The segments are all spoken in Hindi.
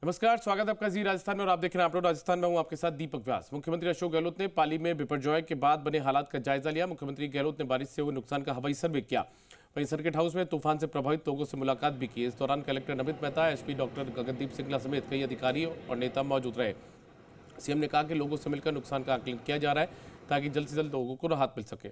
नमस्कार, स्वागत है आपका जी राजस्थान में और आप देख रहे हैं अपलोड राजस्थान में हूं आपके साथ दीपक व्यास। मुख्यमंत्री अशोक गहलोत ने पाली में बिपरजॉय के बाद बने हालात का जायजा लिया। मुख्यमंत्री गहलोत ने बारिश से हुए नुकसान का हवाई सर्वे किया। वहीं सर्किट हाउस में तूफान से प्रभावित लोगों से मुलाकात भी की। इस दौरान collector Namit Mehta, SP doctor Gagandeep Singla समेत कई अधिकारी और नेता मौजूद रहे। सीएम ने कहा कि लोगों से मिलकर नुकसान का आकलन किया जा रहा है ताकि जल्द से जल्द लोगों को राहत मिल सके।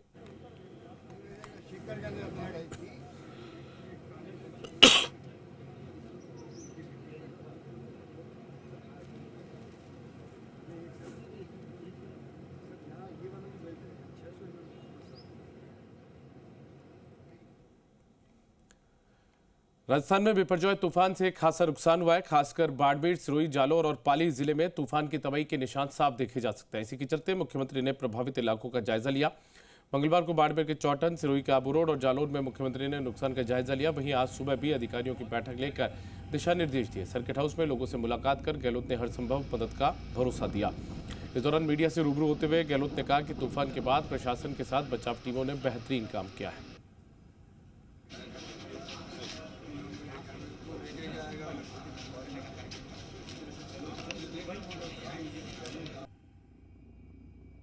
राजस्थान में बिपरजॉय तूफान से खासा नुकसान हुआ है। खासकर बाड़मेर, सिरोही, जालोर और पाली जिले में तूफान की तबाही के निशान साफ देखे जा सकते हैं। इसी के चलते मुख्यमंत्री ने प्रभावित इलाकों का जायजा लिया। मंगलवार को बाड़मेर के चौटन, सिरोही के आबू रोड और जालोर में मुख्यमंत्री ने नुकसान का जायजा लिया। वहीं आज सुबह भी अधिकारियों की बैठक लेकर दिशा निर्देश दिए। सर्किट हाउस में लोगों से मुलाकात कर गहलोत ने हर संभव मदद का भरोसा दिया। इस दौरान मीडिया से रूबरू होते हुए गहलोत ने कहा कि तूफान के बाद प्रशासन के साथ बचाव टीमों ने बेहतरीन काम किया है।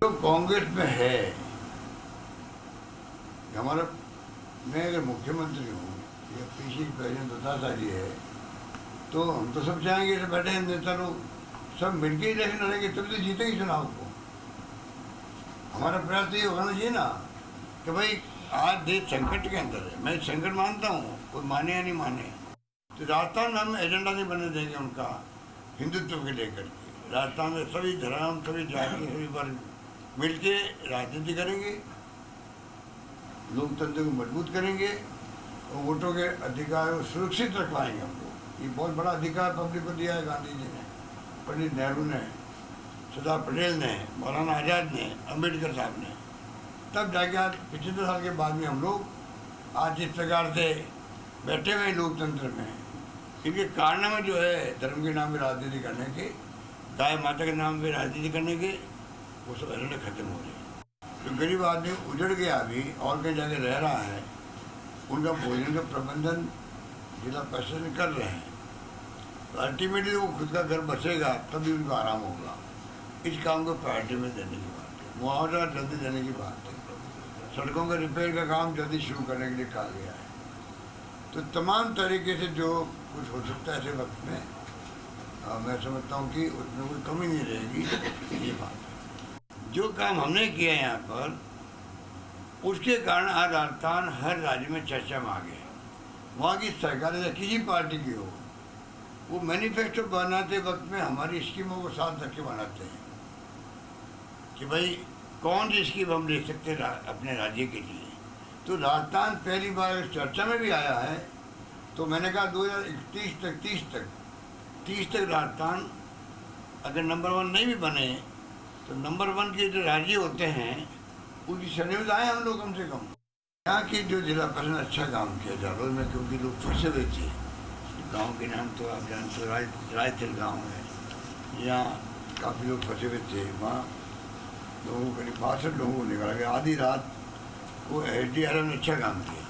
तो कांग्रेस में है हमारा, मैं अगर मुख्यमंत्री हूँ या पीसी प्रेसिडेंट दत्ताशाली है तो हम तो सब चाहेंगे कि बैठे हैं नेता लोग सब मिलके ही इलेक्शन लड़ेंगे तभी तो जीतेंगे चुनाव को। हमारा प्रयास ये होना चाहिए ना कि भाई आज देश संकट के अंदर है। मैं संकट मानता हूँ, कोई माने या नहीं माने, तो राजस्थान में हम एजेंडा नहीं बनने देंगे उनका हिंदुत्व के लेकर के। राजस्थान में सभी धर्म, सभी जाति, सभी वर्ग मिलके राजनीति करेंगे, लोकतंत्र को मजबूत करेंगे और वोटों के अधिकार को सुरक्षित रखवाएंगे हम लोग। ये बहुत बड़ा अधिकार पब्लिक को दिया है गांधी जी ने, पंडित नेहरू ने, सरदार पटेल ने, मौलाना आज़ाद ने, अम्बेडकर साहब ने। तब जाके आज 75 साल के बाद में हम लोग आज जिस प्रकार से बैठे हुए लोकतंत्र में, इनके कारनामे जो है धर्म के नाम पे राजनीति करने के, गाय माता के नाम पे राजनीति करने के, वो सब एजेंडा खत्म हो रहे हैं। जो गरीब आदमी उजड़ गया अभी और कहीं जाके रह रहा है, उनका भोजन का प्रबंधन जिला प्रशासन कर रहे हैं। तो अल्टीमेटली वो खुद का घर बचेगा तभी उनको आराम होगा। इस काम को प्रायोरिटी में देने की बात है, मुआवजा जल्दी देने की बात है, सड़कों का रिपेयर का काम जल्दी शुरू करने के लिए कहा गया है। तो तमाम तरीके से जो कुछ हो सकता है ऐसे वक्त में मैं समझता हूँ कि उसमें कोई कमी नहीं रहेगी। ये बात है, जो काम हमने किया यहाँ पर उसके कारण आज राजस्थान हर राज्य में चर्चा में आ गया। वहाँ की सरकार या किसी पार्टी की हो, वो मैनिफेस्टो बनाते वक्त में हमारी स्कीमों को साथ रख के बनाते हैं कि भाई कौन सी स्कीम हम ले सकते हैं अपने राज्य के लिए। तो राजस्थान पहली बार चर्चा में भी आया है। तो मैंने कहा 2031 तक 30 तक राजस्थान अगर नंबर 1 नहीं भी बने तो नंबर 1 के जो राज्य होते हैं उनकी श्रेणी में आए हम लोग कम से कम। यहाँ की जो जिला प्रशासन अच्छा काम किया जालोर में, क्योंकि लोग फंसे हुए थे। गाँव के नाम तो आप जानते हो, रायथिल गाँव है, यहाँ काफ़ी लोग फंसे हुए थे। वहाँ लोगों करीब 62 लोगों को निकाला गया। आधी रात को SDRM ने अच्छा काम किया।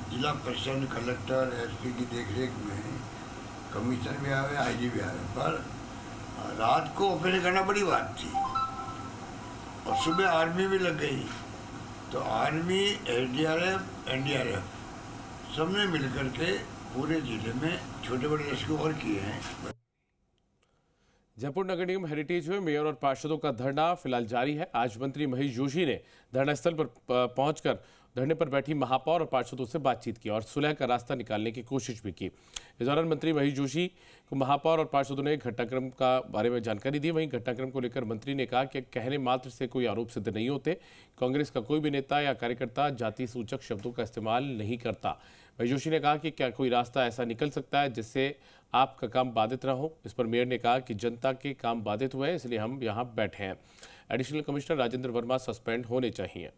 जिला प्रशासन, कलेक्टर, SP की देखरेख में कमिश्नर भी आए, IG भी आए, पर रात को ऑपरेशन करना बड़ी बात थी और सुबह आर्मी भी लग गई। तो आर्मी, SDRF, NDRF सबने मिलकर के पूरे जिले में छोटे बड़े रेस्क्यू और किए हैं। जयपुर नगर निगम हेरिटेज में मेयर और पार्षदों का धरना फिलहाल जारी है। आज मंत्री महेश जोशी ने धरना स्थल पर पहुंचकर धरने पर बैठी महापौर और पार्षदों से बातचीत की और सुलह का रास्ता निकालने की कोशिश भी की। इस दौरान मंत्री महेश जोशी को महापौर और पार्षदों ने घटनाक्रम का बारे में जानकारी दी। वहीं घटनाक्रम को लेकर मंत्री ने कहा कि कहने मात्र से कोई आरोप सिद्ध नहीं होते। कांग्रेस का कोई भी नेता या कार्यकर्ता जाति सूचक शब्दों का इस्तेमाल नहीं करता। महेश जोशी ने कहा कि क्या कोई रास्ता ऐसा निकल सकता है जिससे आपका काम बाधित ना हो। इस पर मेयर ने कहा कि जनता के काम बाधित हुए हैं, इसलिए हम यहाँ बैठे हैं। Additional commissioner Rajendra Verma suspend होने चाहिए।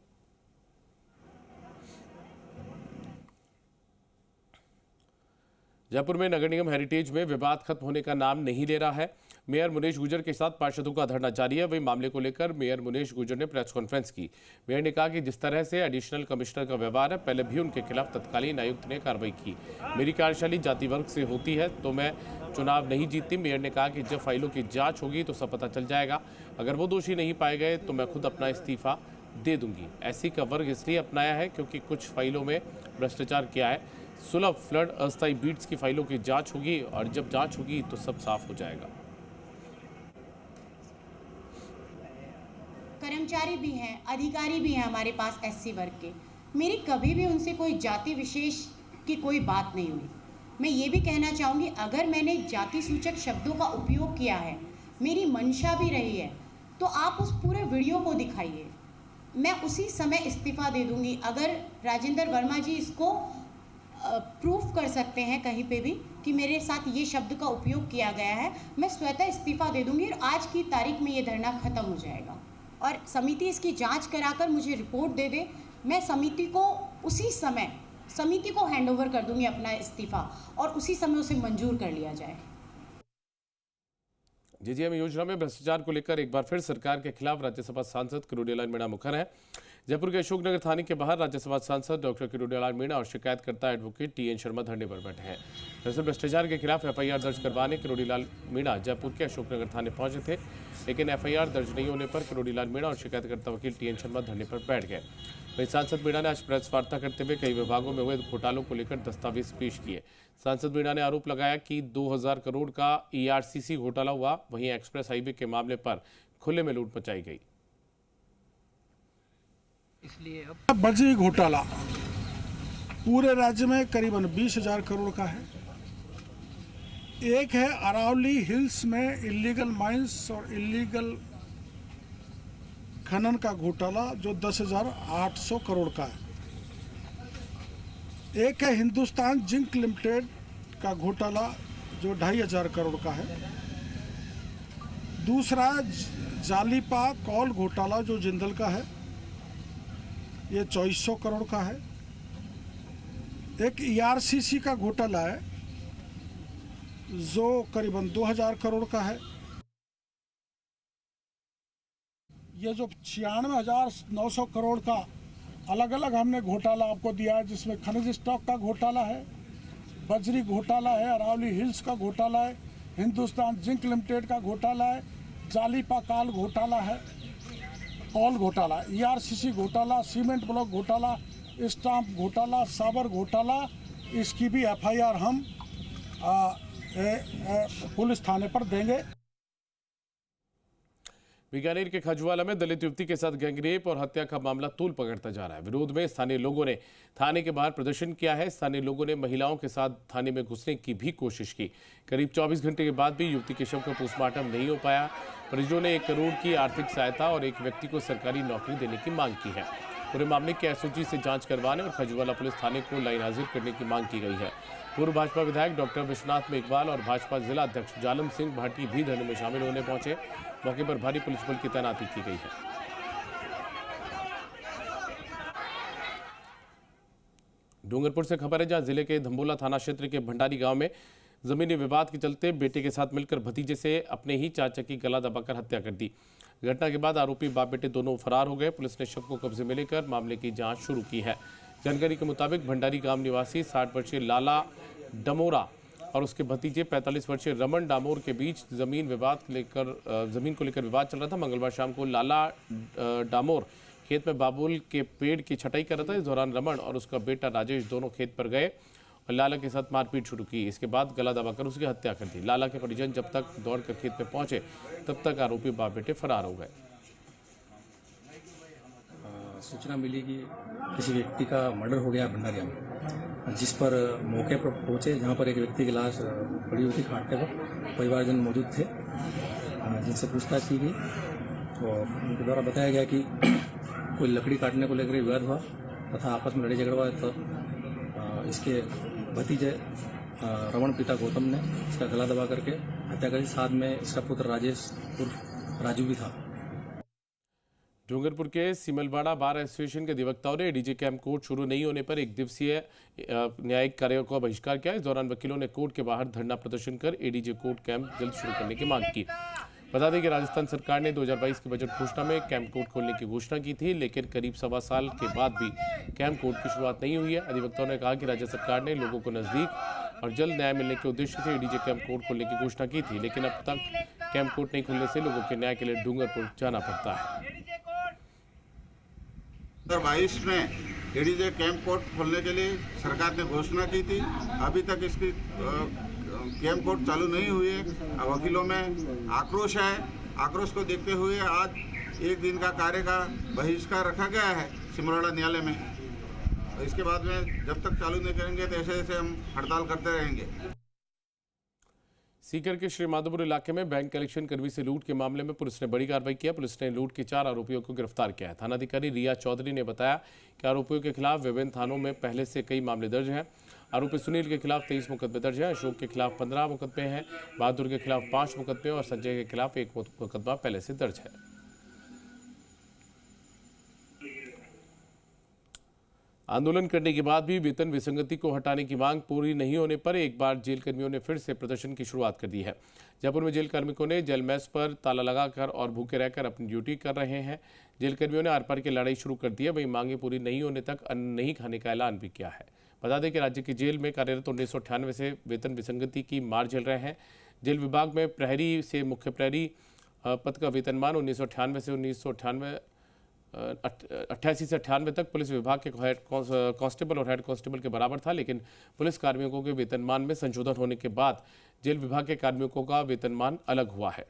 जयपुर में नगर निगम हेरिटेज में विवाद खत्म होने का नाम नहीं ले रहा है। मेयर मुनेश गुर्जर के साथ पार्षदों का धरना जारी है। वही मामले को लेकर मेयर मुनेश गुर्जर ने प्रेस कॉन्फ्रेंस की। मेयर ने कहा कि जिस तरह से एडिशनल कमिश्नर का व्यवहार है, पहले भी उनके खिलाफ तत्कालीन आयुक्त ने कार्रवाई की। मेरी कार्यशैली जाति वर्ग से होती है तो मैं चुनाव नहीं जीतती। मेयर ने कहा कि जब फाइलों की जांच होगी तो सब पता चल जाएगा। अगर वो दोषी नहीं पाए गए तो मैं खुद अपना इस्तीफा दे दूंगी। ऐसी का वर्ग इसलिए अपनाया है क्योंकि कुछ फाइलों में भ्रष्टाचार किया है। सुलभ, फ्लड, अस्थायी बीट्स की फाइलों की जांच होगी और जब जांच होगी तो सब साफ हो जाएगा। कर्मचारी भी हैं, अधिकारी भी हैं हमारे पास एससी वर्ग के। मेरी कभी भी उनसे कोई जाति विशेष की कोई बात नहीं हुई। मैं ये भी कहना चाहूँगी, अगर मैंने जाति सूचक शब्दों का उपयोग किया है, मेरी मंशा भी रही है, तो आप उस पूरे वीडियो को दिखाइए। मैं उसी समय इस्तीफ़ा दे दूंगी। अगर राजेंद्र वर्मा जी इसको प्रूफ कर सकते हैं कहीं पे भी कि मेरे साथ ये शब्द का उपयोग किया गया है, मैं स्वतः इस्तीफ़ा दे दूंगी और आज की तारीख में ये धरना ख़त्म हो जाएगा। और समिति इसकी जांच कराकर मुझे रिपोर्ट दे दे, मैं समिति को उसी समय समिति को हैंडओवर कर दूंगी अपना इस्तीफ़ा और उसी समय उसे मंजूर कर लिया जाए। जीजीएम योजना में भ्रष्टाचार को लेकर एक बार फिर सरकार के खिलाफ राज्यसभा सांसद किरोड़ीलाल मीणा मुखर है। जयपुर के अशोकनगर थाने के बाहर राज्यसभा सांसद डॉक्टर किरोड़ीलाल मीणा और शिकायतकर्ता एडवोकेट टीएन शर्मा धरने पर बैठे हैं। दरअसल भ्रष्टाचार के खिलाफ एफआईआर दर्ज करवाने किरोड़ीलाल मीणा जयपुर के अशोकनगर थाने पहुंचे थे, लेकिन एफआईआर दर्ज नहीं होने पर किरोड़ीलाल मीणा और शिकायतकर्ता वकील टीएन शर्मा धरने पर बैठ गए। वहीं सांसद मीणा ने आज प्रेस वार्ता करते हुए कई विभागों में हुए घोटालों को लेकर दस्तावेज पेश किए। सांसद मीणा ने आरोप लगाया कि 2000 करोड़ का ईआरसीसी घोटाला हुआ, वहीं एक्सप्रेस हाईवे के मामले पर खुले में लूट मचाई गई। इसलिए अब बजरी घोटाला पूरे राज्य में करीबन 20,000 करोड़ का है। एक है अरावली हिल्स में इलीगल माइंस और इलीगल खनन का घोटाला जो 10,800 करोड़ का है। एक है हिंदुस्तान जिंक लिमिटेड का घोटाला जो 2,500 करोड़ का है। दूसरा जालीपा कॉल घोटाला जो जिंदल का है, ये 2400 करोड़ का है। एक ईआरसीसी का घोटाला है जो करीबन 2,000 करोड़ का है। ये जो 96,900 करोड़ का अलग अलग हमने घोटाला आपको दिया है, जिसमें खनिज स्टॉक का घोटाला है, बजरी घोटाला है, अरावली हिल्स का घोटाला है, हिंदुस्तान जिंक लिमिटेड का घोटाला है, जालीपा काल घोटाला है, कॉल घोटाला, ईआरसीसी घोटाला, सीमेंट ब्लॉक घोटाला, स्टाम्प घोटाला, साबर घोटाला। इसकी भी एफआईआर हम पुलिस थाने पर देंगे। बीकानेर के खजुवाला में दलित युवती के साथ गैंगरेप और हत्या का मामला तूल पकड़ता जा रहा है। विरोध में स्थानीय लोगों ने थाने के बाहर प्रदर्शन किया है। स्थानीय लोगों ने महिलाओं के साथ थाने में घुसने की भी कोशिश की। करीब 24 घंटे के बाद भी युवती के शव का पोस्टमार्टम नहीं हो पाया। परिजनों ने 1 करोड़ की आर्थिक सहायता और एक व्यक्ति को सरकारी नौकरी देने की मांग की है। पूरे मामले की एसओजी से जांच करवाने और खजुवाला पुलिस थाने को लाइन हाजिर करने की मांग की गई है। पूर्व भाजपा विधायक डॉक्टर विश्वनाथ मेघवाल और भाजपा जिला अध्यक्ष जालम सिंह भाटी भी धरने में शामिल होने पहुंचे। मौके पर भारी पुलिस बल की तैनाती की गई है। डूंगरपुर से खबर है, जहां जिले के धम्बोला थाना क्षेत्र के भंडारी गांव में जमीनी विवाद के चलते बेटे के साथ मिलकर भतीजे से अपने ही चाचा की गला दबाकर हत्या कर दी। घटना के बाद आरोपी बाप बेटे दोनों फरार हो गए। पुलिस ने शव को कब्जे में लेकर मामले की जांच शुरू की है। जानकारी के मुताबिक भंडारी गांव निवासी 60 वर्षीय लाला डमोरा और उसके भतीजे 45 वर्षीय रमन डामोर के बीच जमीन को लेकर विवाद चल रहा था। मंगलवार शाम को लाला डामोर खेत में बाबुल के पेड़ की छटाई कर रहा था। इस दौरान रमन और उसका बेटा राजेश दोनों खेत पर गए और लाला के साथ मारपीट शुरू की। इसके बाद गला दबाकर उसकी हत्या कर दी। लाला के परिजन जब तक दौड़कर खेत में पहुंचे तब तक आरोपी बाप बेटे फरार हो गए। सूचना मिली कि किसी व्यक्ति का मर्डर हो गया भंडारिया में, जिस पर मौके पर पहुंचे, जहां पर एक व्यक्ति की लाश पड़ी हुई थी खाटने पर। परिवारजन मौजूद थे, जिनसे पूछताछ की गई और उनके द्वारा बताया गया कि कोई लकड़ी काटने को लेकर विवाद हुआ तथा आपस में लड़ाई झगड़ा हुआ। तो इसके भतीजे रमन पिता गौतम ने इसका गला दबा करके हत्या करी। साथ में इसका पुत्र राजेश उर्फ राजू भी था। डूंगरपुर के सिमलवाड़ा बार एसोसिएशन के अधिवक्ताओं ने डीजे कैंप कोर्ट शुरू नहीं होने पर एक दिवसीय न्यायिक कार्य का बहिष्कार किया। इस दौरान वकीलों ने कोर्ट के बाहर धरना प्रदर्शन कर एडीजे कोर्ट कैंप जल्द शुरू करने की मांग की। बता दें कि राजस्थान सरकार ने 2022 की बजट घोषणा में कैंप कोर्ट खोलने की घोषणा की थी, लेकिन करीब सवा साल के बाद भी कैंप कोर्ट की शुरुआत नहीं हुई है। अधिवक्ताओं ने कहा कि राज्य सरकार ने लोगों को नजदीक और जल्द न्याय मिलने के उद्देश्य से एडीजे कैंप कोर्ट खोलने की घोषणा की थी, लेकिन अब तक कैंप कोर्ट नहीं खुलने से लोगों के न्याय के लिए डूंगरपुर जाना पड़ता है। 2022 में एडीजे कैंप कोर्ट खोलने के लिए सरकार ने घोषणा की थी। अभी तक इसकी कैंप कोर्ट चालू नहीं हुई है। वकीलों में आक्रोश है। आक्रोश को देखते हुए आज एक दिन का कार्य का बहिष्कार रखा गया है सिमलवाड़ा न्यायालय में। इसके बाद में जब तक चालू नहीं करेंगे तो ऐसे ऐसे हम हड़ताल करते रहेंगे। सीकर के श्री माधोपुर इलाके में बैंक कलेक्शन कर्मी से लूट के मामले में पुलिस ने बड़ी कार्रवाई किया। पुलिस ने लूट के 4 आरोपियों को गिरफ्तार किया है। थानाधिकारी रिया चौधरी ने बताया कि आरोपियों के खिलाफ विभिन्न थानों में पहले से कई मामले दर्ज हैं। आरोपी सुनील के खिलाफ 23 मुकदमे दर्ज हैं, अशोक के खिलाफ 15 मुकदमे हैं, बहादुर के खिलाफ 5 मुकदमे और संजय के खिलाफ 1 मुकदमा पहले से दर्ज है। आंदोलन करने के बाद भी वेतन विसंगति को हटाने की मांग पूरी नहीं होने पर एक बार जेल कर्मियों ने फिर से प्रदर्शन की शुरुआत कर दी है। जयपुर में जेल कार्मिकों ने जेल मेस पर ताला लगाकर और भूखे रहकर अपनी ड्यूटी कर रहे हैं। जेल कर्मियों ने आर पार की लड़ाई शुरू कर दी है। वहीं मांगे पूरी नहीं होने तक अन्न नहीं खाने का ऐलान भी किया है। बता दें कि राज्य की जेल में कार्यरत 1998 से वेतन विसंगति की मार झेल रहे हैं। जेल विभाग में प्रहरी से मुख्य प्रहरी पद का वेतनमान 1998 से 88 से 98 तक पुलिस विभाग के हेड कांस्टेबल और हेड कांस्टेबल के बराबर था, लेकिन पुलिस कार्मिकों के वेतनमान में संशोधन होने के बाद जेल विभाग के कार्मिकों का वेतनमान अलग हुआ है।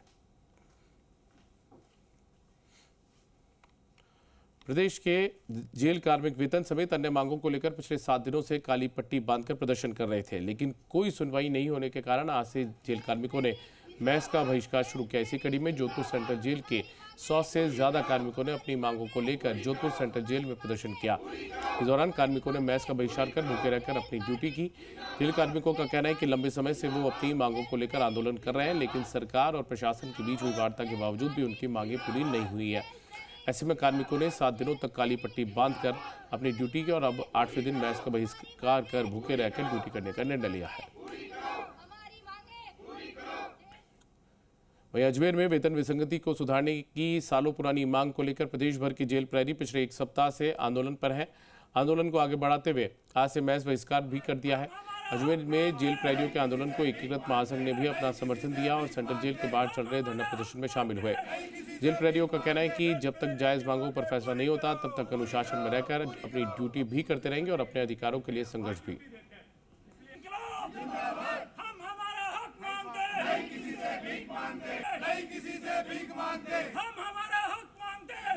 प्रदेश के जेल कार्मिक वेतन समेत अन्य मांगों को लेकर पिछले 7 दिनों से काली पट्टी बांधकर प्रदर्शन कर रहे थे, लेकिन कोई सुनवाई नहीं होने के कारण आज से जेल कार्मिकों ने मैस का बहिष्कार शुरू किया। इसी कड़ी में जोधपुर सेंट्रल जेल के 100 से ज्यादा कार्मिकों ने अपनी मांगों को लेकर जोधपुर सेंट्रल जेल में प्रदर्शन किया। इस दौरान कार्मिकों ने मैस का बहिष्कार कर भूखे रहकर अपनी ड्यूटी की। जेल कार्मिकों का कहना है कि लंबे समय से वो अपनी मांगों को लेकर आंदोलन कर रहे हैं, लेकिन सरकार और प्रशासन के बीच हुई वार्ता के बावजूद भी उनकी मांगें पूरी नहीं हुई है। ऐसे में कार्मिकों ने 7 दिनों तक काली पट्टी बांधकर अपनी ड्यूटी की और अब 8वें दिन मैस का बहिष्कार कर भूखे रहकर ड्यूटी करने का निर्णय लिया है। वहीं अजमेर में वेतन विसंगति को सुधारने की सालों पुरानी मांग को लेकर प्रदेश भर की जेल प्रहरी पिछले 1 सप्ताह से आंदोलन पर है। आंदोलन को आगे बढ़ाते हुए आज से मैस बहिष्कार भी कर दिया है। अजमेर में जेल प्रहरियों के आंदोलन को एकीकृत महासंघ ने भी अपना समर्थन दिया और सेंट्रल जेल के बाहर चल रहे धरना प्रदर्शन में शामिल हुए। जेल प्रहरियों का कहना है कि जब तक जायज मांगों पर फैसला नहीं होता तब तक अनुशासन में रहकर अपनी ड्यूटी भी करते रहेंगे और अपने अधिकारों के लिए संघर्ष भी।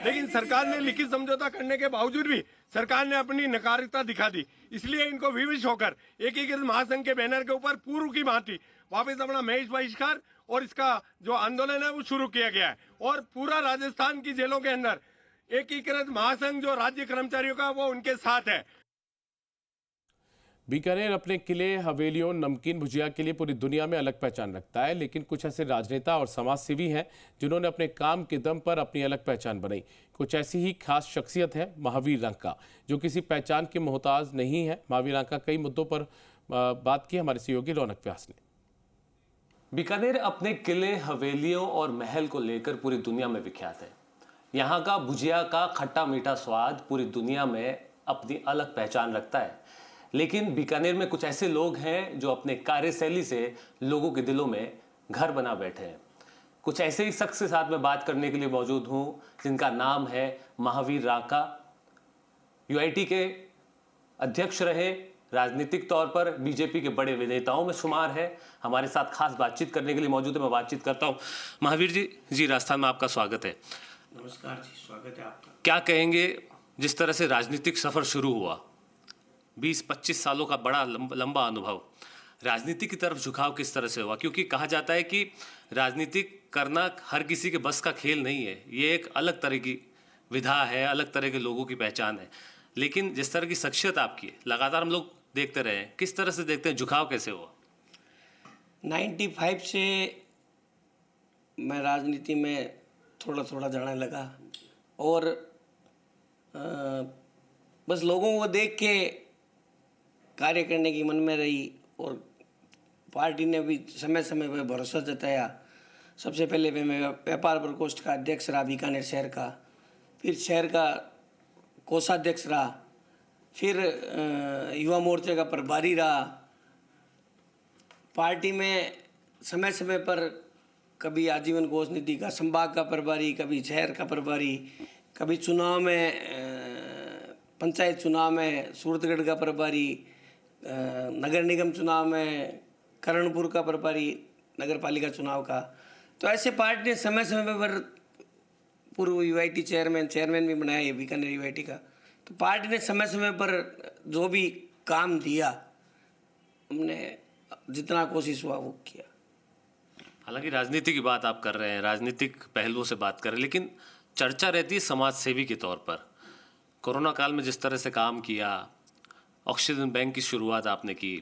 लेकिन सरकार ने लिखित समझौता करने के बावजूद भी सरकार ने अपनी नकारात्मकता दिखा दी। इसलिए इनको विवश होकर एकीकृत महासंघ के बैनर के ऊपर पूर्व की भांति वापस अपना मैच बहिष्कार और इसका जो आंदोलन है वो शुरू किया गया है। और पूरा राजस्थान की जेलों के अंदर एकीकृत महासंघ जो राज्य कर्मचारियों का वो उनके साथ है। बीकानेर अपने किले, हवेलियों, नमकीन भुजिया के लिए पूरी दुनिया में अलग पहचान रखता है, लेकिन कुछ ऐसे राजनेता और समाज सेवी हैं जिन्होंने अपने काम के दम पर अपनी अलग पहचान बनाई। कुछ ऐसी ही खास शख्सियत है महावीर रंका, जो किसी पहचान के मोहताज नहीं है। महावीर रंका कई मुद्दों पर बात की हमारे सहयोगी रौनक व्यास ने। बीकानेर अपने किले, हवेलियों और महल को लेकर पूरी दुनिया में विख्यात है। यहाँ का भुजिया का खट्टा मीठा स्वाद पूरी दुनिया में अपनी अलग पहचान रखता है, लेकिन बीकानेर में कुछ ऐसे लोग हैं जो अपने कार्यशैली से लोगों के दिलों में घर बना बैठे हैं। कुछ ऐसे ही शख्स के साथ मैं बात करने के लिए मौजूद हूं जिनका नाम है महावीर रंका। यूआईटी के अध्यक्ष रहे, राजनीतिक तौर पर बीजेपी के बड़े नेताओं में शुमार है। हमारे साथ खास बातचीत करने के लिए मौजूद है। मैं बातचीत करता हूं। महावीर जी राजस्थान में आपका स्वागत है। नमस्कार जी, स्वागत है आपका। क्या कहेंगे, जिस तरह से राजनीतिक सफर शुरू हुआ, 20-25 सालों का बड़ा लंबा अनुभव, राजनीति की तरफ झुकाव किस तरह से हुआ? क्योंकि कहा जाता है कि राजनीति करना हर किसी के बस का खेल नहीं है। ये एक अलग तरह की विधा है, अलग तरह के लोगों की पहचान है। लेकिन जिस तरह की शख्सियत आपकी है, लगातार हम लोग देखते रहे, किस तरह से देखते हैं, झुकाव कैसे हुआ? 95 से मैं राजनीति में थोड़ा थोड़ा जाने लगा और बस लोगों को देख के कार्य करने की मन में रही। और पार्टी ने भी समय समय पर भरोसा जताया। सबसे पहले मैं व्यापार प्रकोष्ठ का अध्यक्ष रहा बीकानेर शहर का, फिर शहर का कोषाध्यक्ष रहा, फिर युवा मोर्चे का प्रभारी रहा। पार्टी में समय समय पर कभी आजीवन कोष निधि का संभाग का प्रभारी, कभी शहर का प्रभारी, कभी चुनाव में पंचायत चुनाव में सूरतगढ़ का प्रभारी, नगर निगम चुनाव में करणपुर का प्रभारी, नगर पालिका चुनाव का। तो ऐसे पार्टी ने समय समय पर पूर्व यूआईटी चेयरमैन भी बनाया है बीकानेर यूआईटी का। तो पार्टी ने समय समय पर जो भी काम दिया हमने जितना कोशिश हुआ वो किया। हालांकि राजनीति की बात आप कर रहे हैं, राजनीतिक पहलुओं से बात कर रहे हैं, लेकिन चर्चा रहती है समाज सेवी के तौर पर। कोरोना काल में जिस तरह से काम किया, ऑक्सीजन बैंक की शुरुआत आपने की,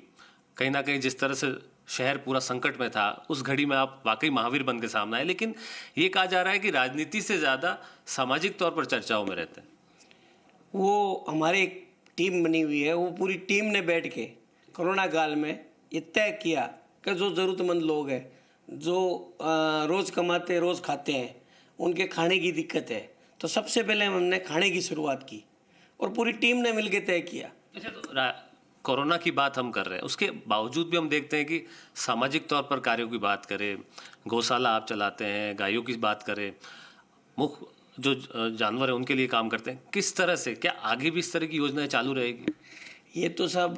कहीं ना कहीं जिस तरह से शहर पूरा संकट में था, उस घड़ी में आप वाकई महावीर बन के सामने आए। लेकिन ये कहा जा रहा है कि राजनीति से ज़्यादा सामाजिक तौर पर चर्चाओं में रहते हैं। वो हमारी एक टीम बनी हुई है, वो पूरी टीम ने बैठ के कोरोना काल में ये तय किया कि जो ज़रूरतमंद लोग हैं, जो रोज़ कमाते रोज़ खाते हैं, उनके खाने की दिक्कत है, तो सबसे पहले हमने खाने की शुरुआत की और पूरी टीम ने मिलकर तय किया। अच्छा, तो कोरोना की बात हम कर रहे हैं, उसके बावजूद भी हम देखते हैं कि सामाजिक तौर पर कार्यों की बात करें, गौशाला आप चलाते हैं, गायों की बात करें, मुख्य जो जानवर हैं उनके लिए काम करते हैं। किस तरह से, क्या आगे भी इस तरह की योजनाएं चालू रहेगी? ये तो सब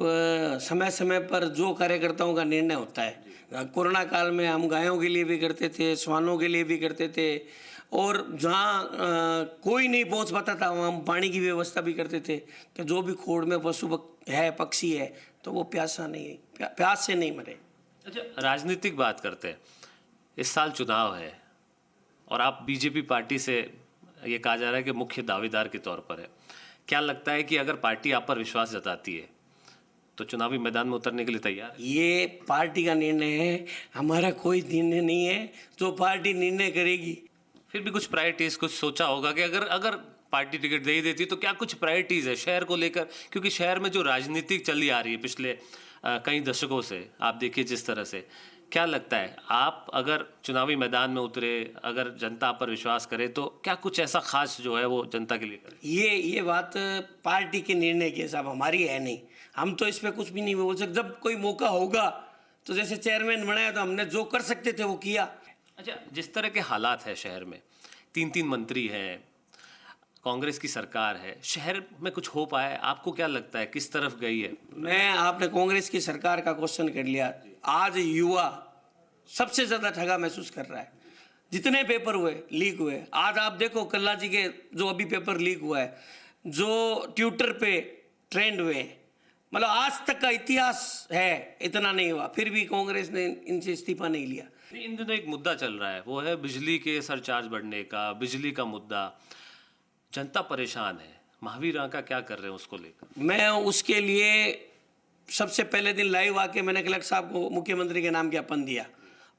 समय समय पर जो कार्यकर्ताओं का निर्णय होता है। कोरोना काल में हम गायों के लिए भी करते थे, श्वानों के लिए भी करते थे, और जहाँ कोई नहीं पहुँच पाता था वहाँ हम पानी की व्यवस्था भी करते थे कि जो भी खोड़ में पशु है, पक्षी है, तो वो प्यास से नहीं मरे। अच्छा, राजनीतिक बात करते हैं, इस साल चुनाव है और आप बीजेपी पार्टी से ये कहा जा रहा है कि मुख्य दावेदार के तौर पर है। क्या लगता है कि अगर पार्टी आप पर विश्वास जताती है तो चुनावी मैदान में उतरने के लिए तैयार है? ये पार्टी का निर्णय है, हमारा कोई निर्णय नहीं है। जो पार्टी निर्णय करेगी। फिर भी कुछ प्रायोरिटीज कुछ सोचा होगा कि अगर पार्टी टिकट दे ही देती तो क्या कुछ प्रायोरिटीज है शहर को लेकर? क्योंकि शहर में जो राजनीति चली आ रही है पिछले कई दशकों से, आप देखिए जिस तरह से, क्या लगता है आप अगर चुनावी मैदान में उतरे, अगर जनता पर विश्वास करे, तो क्या कुछ ऐसा खास जो है वो जनता के लिए करे? ये बात पार्टी के निर्णय के हिसाब हमारी है नहीं। हम तो इस पर कुछ भी नहीं बोल सकते। जब कोई मौका होगा तो जैसे चेयरमैन बनाया तो हमने जो कर सकते थे वो किया। अच्छा, जिस तरह के हालात है शहर में, 3 मंत्री हैं, कांग्रेस की सरकार है, शहर में कुछ हो पाया है? आपको क्या लगता है किस तरफ गई है? आपने कांग्रेस की सरकार का क्वेश्चन कर लिया। आज युवा सबसे ज्यादा ठगा महसूस कर रहा है। जितने पेपर हुए लीक हुए, आज आप देखो कल्ला जी के जो अभी पेपर लीक हुआ है, जो ट्विटर पे ट्रेंड हुए, मतलब आज तक का इतिहास है इतना नहीं हुआ, फिर भी कांग्रेस ने इनसे इस्तीफा नहीं लिया। इन दिनों एक मुद्दा चल रहा है, वो है बिजली के सरचार्ज बढ़ने का, बिजली का मुद्दा। जनता परेशान है, महावीर रांका क्या कर रहे हैं उसको लेकर? मैं उसके लिए सबसे पहले दिन लाइव आके मैंने कलेक्टर साहब को मुख्यमंत्री के नाम ज्ञापन दिया,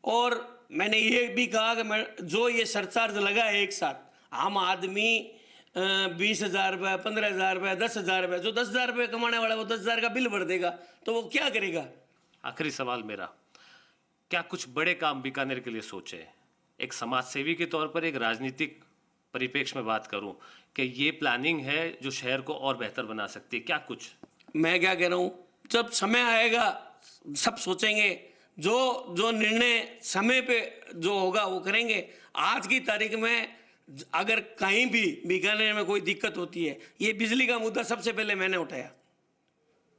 और मैंने ये भी कहा कि मैं जो ये सरचार्ज लगा है एक साथ, आम आदमी 20,000 रुपये, 15,000 रुपये, 10,000 रुपये, जो 10,000 रुपये कमाने वाला वो 10,000 का बिल भर देगा, तो वो क्या करेगा? आखिरी सवाल मेरा, क्या कुछ बड़े काम बीकानेर के लिए सोचे? एक समाज सेवी के तौर पर, एक राजनीतिक परिप्रेक्ष्य में बात करूं कि ये प्लानिंग है जो शहर को और बेहतर बना सकती है, क्या कुछ? मैं क्या कह रहा हूँ, जब समय आएगा सब सोचेंगे, जो निर्णय समय पे जो होगा वो करेंगे। आज की तारीख में अगर कहीं भी बीकानेर में कोई दिक्कत होती है, ये बिजली का मुद्दा सबसे पहले मैंने उठाया,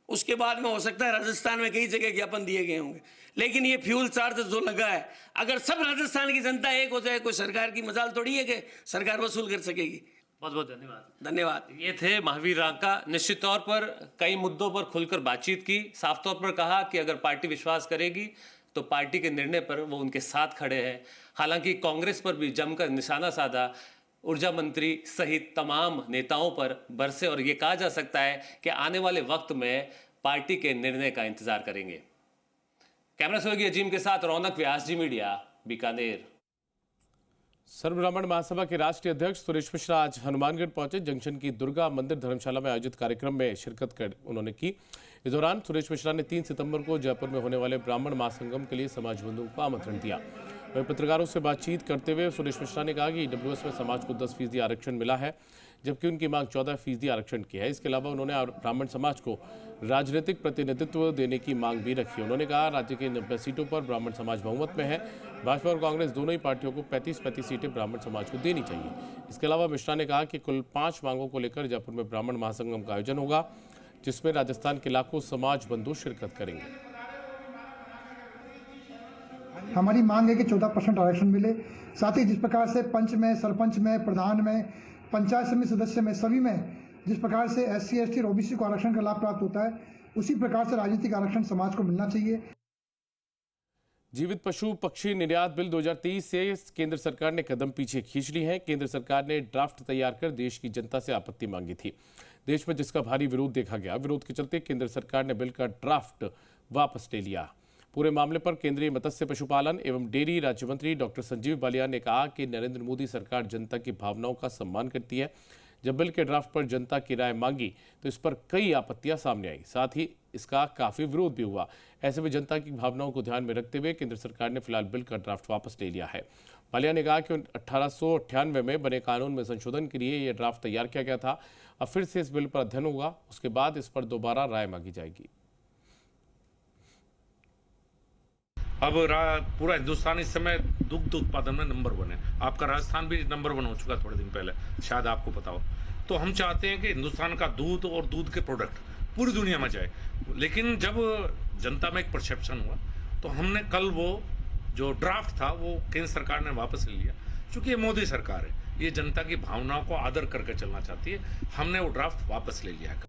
उसके बाद में हो सकता है राजस्थान में कई जगह ज्ञापन दिए गए होंगे, लेकिन ये फ्यूल चार्ज जो लगा है, अगर सब राजस्थान की जनता एक हो जाए, कोई सरकार की मजाल थोड़ी है कि सरकार वसूल कर सकेगी। बहुत बहुत धन्यवाद। धन्यवाद। ये थे महावीर रांका। निश्चित तौर पर कई मुद्दों पर खुलकर बातचीत की, साफ तौर पर कहा कि अगर पार्टी विश्वास करेगी तो पार्टी के निर्णय पर वो उनके साथ खड़े हैं। हालांकि कांग्रेस पर भी जमकर निशाना साधा, ऊर्जा मंत्री सहित तमाम नेताओं पर बरसे, और ये कहा जा सकता है कि आने वाले वक्त में पार्टी के निर्णय का इंतजार करेंगे। कैमरा सहयोगी अजीम के साथ रौनक व्यास, जी मीडिया, बीकानेर। सर्व ब्राह्मण महासभा के राष्ट्रीय अध्यक्ष सुरेश मिश्रा आज हनुमानगढ़ पहुंचे। जंक्शन की दुर्गा मंदिर धर्मशाला में आयोजित कार्यक्रम में शिरकत कर उन्होंने की। इस दौरान सुरेश मिश्रा ने 3 सितंबर को जयपुर में होने वाले ब्राह्मण महासंगम के लिए समाज बंधुओं को आमंत्रण दिया। वहीं पत्रकारों से बातचीत करते हुए सुरेश मिश्रा ने कहा कि ईडब्ल्यूएस में समाज को 10% आरक्षण मिला है, जबकि उनकी मांग 14% आरक्षण की है। इसके अलावा उन्होंने ब्राह्मण समाज को राजनीतिक प्रतिनिधित्व देने की मांग भी रखी। उन्होंने कहा राज्य के 90 सीटों पर ब्राह्मण समाज बहुमत में है। भाजपा और कांग्रेस दोनों ही पार्टियों को 35-35 सीटें ब्राह्मण समाज को देनी चाहिए। इसके अलावा मिश्रा ने कहा कि कुल 5 मांगों को लेकर जयपुर में ब्राह्मण महासंगम का आयोजन होगा, जिसमें राजस्थान के लाखों समाज बंधु शिरकत करेंगे। हमारी मांग है कि 14% आरक्षण मिले। साथ ही जिस प्रकार से पंच में, सरपंच में, प्रधान में, पंचायत समिति सदस्य में, सभी में जिस प्रकार से SC, ST और OBC को आरक्षण का लाभ प्राप्त होता है, उसी प्रकार से राजनीतिक आरक्षण समाज को मिलना चाहिए। जीवित पशु पक्षी निर्यात बिल 2023 से केंद्र सरकार ने कदम पीछे खींच ली है। केंद्र सरकार ने ड्राफ्ट तैयार कर देश की जनता से आपत्ति मांगी थी, देश में जिसका भारी विरोध देखा गया। विरोध के चलते केंद्र सरकार ने बिल का ड्राफ्ट वापस ले लिया। पूरे मामले पर केंद्रीय मत्स्य पशुपालन एवं डेयरी राज्य मंत्री डॉक्टर संजीव बालियान ने कहा कि नरेंद्र मोदी सरकार जनता की भावनाओं का सम्मान करती है। जब बिल के ड्राफ्ट पर जनता की राय मांगी तो इस पर कई आपत्तियां सामने आई, साथ ही इसका काफी विरोध भी हुआ। ऐसे में जनता की भावनाओं को ध्यान में रखते हुए केंद्र सरकार ने फिलहाल बिल का ड्राफ्ट वापस ले लिया है। बालियान ने कहा कि 1898 में बने कानून में संशोधन के लिए यह ड्राफ्ट तैयार किया गया था। अब फिर से इस बिल पर अध्ययन होगा, उसके बाद इस पर दोबारा राय मांगी जाएगी। अब पूरा हिंदुस्तान इस समय दुग्ध उत्पादन में नंबर 1 है। आपका राजस्थान भी नंबर 1 हो चुका थोड़े दिन पहले, शायद आपको पता हो। तो हम चाहते हैं कि हिंदुस्तान का दूध और दूध के प्रोडक्ट पूरी दुनिया में जाए। लेकिन जब जनता में एक परसेप्शन हुआ तो हमने कल वो जो ड्राफ्ट था वो केंद्र सरकार ने वापस ले लिया। क्योंकि ये मोदी सरकार है, ये जनता की भावनाओं को आदर करके चलना चाहती है। हमने वो ड्राफ्ट वापस ले लिया है।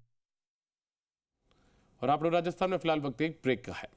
और आप लोग राजस्थान में फिलहाल वक्त एक ब्रेक का है।